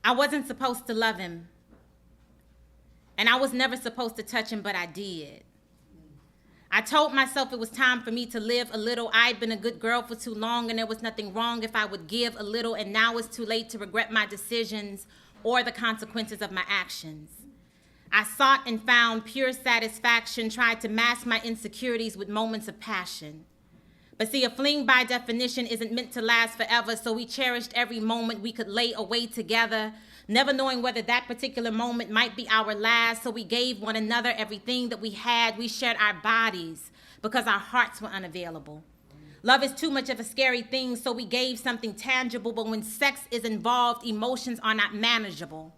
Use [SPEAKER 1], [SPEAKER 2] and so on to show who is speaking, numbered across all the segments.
[SPEAKER 1] I wasn't supposed to love him. And I was never supposed to touch him, but I did. I told myself it was time for me to live a little. I'd been a good girl for too long, and there was nothing wrong if I would give a little, and now it's too late to regret my decisions or the consequences of my actions. I sought and found pure satisfaction, tried to mask my insecurities with moments of passion. But see, a fling by definition isn't meant to last forever, so we cherished every moment we could lay away together, never knowing whether that particular moment might be our last, so we gave one another everything that we had. We shared our bodies because our hearts were unavailable. Love is too much of a scary thing, so we gave something tangible, but when sex is involved, emotions are not manageable.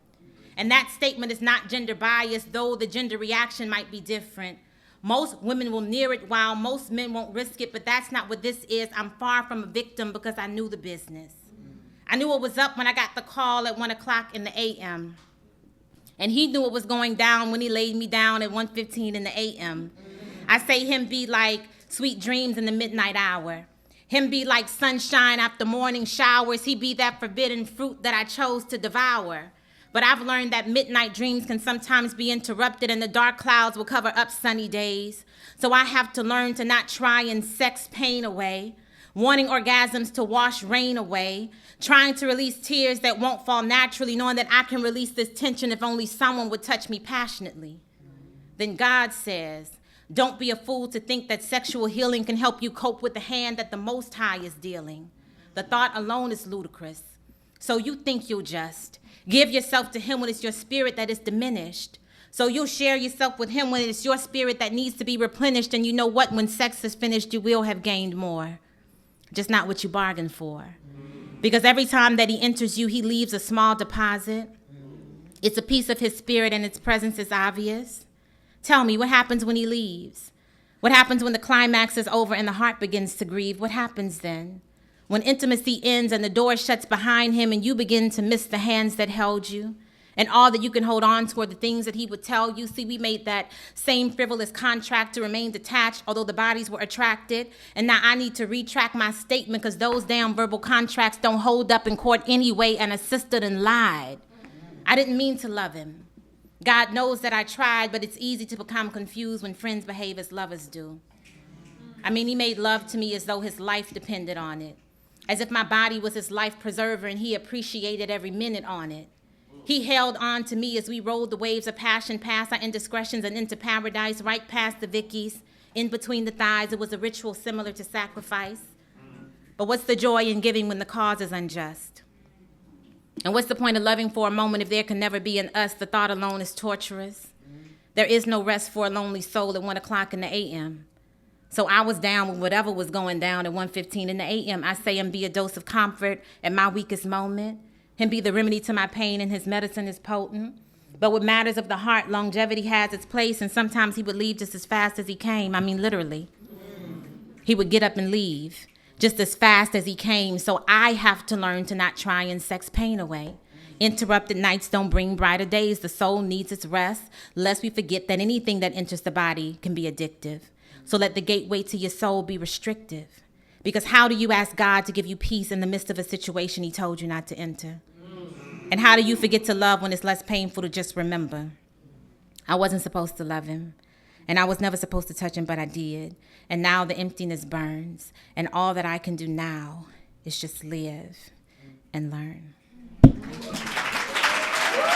[SPEAKER 1] And that statement is not gender biased, though the gender reaction might be different. Most women will near it while most men won't risk it, but that's not what this is. I'm far from a victim because I knew the business. I knew what was up when I got the call at 1 o'clock in the a.m. And he knew it was going down when he laid me down at 1:15 in the a.m. I say him be like sweet dreams in the midnight hour. Him be like sunshine after morning showers. He be that forbidden fruit that I chose to devour. But I've learned that midnight dreams can sometimes be interrupted and the dark clouds will cover up sunny days. So I have to learn to not try and sex pain away, wanting orgasms to wash rain away, trying to release tears that won't fall naturally, knowing that I can release this tension if only someone would touch me passionately. Then God says, don't be a fool to think that sexual healing can help you cope with the hand that the Most High is dealing. The thought alone is ludicrous. So you think you'll just give yourself to him when it's your spirit that is diminished. So you'll share yourself with him when it's your spirit that needs to be replenished. And you know what? When sex is finished, you will have gained more. Just not what you bargained for. Because every time that he enters you, he leaves a small deposit. It's a piece of his spirit and its presence is obvious. Tell me, what happens when he leaves? What happens when the climax is over and the heart begins to grieve? What happens then? When intimacy ends and the door shuts behind him and you begin to miss the hands that held you and all that you can hold on to are the things that he would tell you. See, we made that same frivolous contract to remain detached, although the bodies were attracted. And now I need to retract my statement because those damn verbal contracts don't hold up in court anyway, and assisted and lied. I didn't mean to love him. God knows that I tried, but it's easy to become confused when friends behave as lovers do. I mean, he made love to me as though his life depended on it. As if my body was his life preserver and he appreciated every minute on it. He held on to me as we rode the waves of passion past our indiscretions and into paradise, right past the Vickies, in between the thighs. It was a ritual similar to sacrifice. But what's the joy in giving when the cause is unjust? And what's the point of loving for a moment if there can never be an us? The thought alone is torturous. There is no rest for a lonely soul at 1 o'clock in the a.m. So I was down with whatever was going down at 1:15 in the a.m. I say him be a dose of comfort at my weakest moment. Him be the remedy to my pain and his medicine is potent. But with matters of the heart, longevity has its place, and sometimes he would leave just as fast as he came. I mean, literally. He would get up and leave just as fast as he came. So I have to learn to not try and sex pain away. Interrupted nights don't bring brighter days. The soul needs its rest, lest we forget that anything that enters the body can be addictive. So let the gateway to your soul be restrictive. Because how do you ask God to give you peace in the midst of a situation he told you not to enter? And how do you forget to love when it's less painful to just remember? I wasn't supposed to love him. And I was never supposed to touch him, but I did. And now the emptiness burns. And all that I can do now is just live and learn.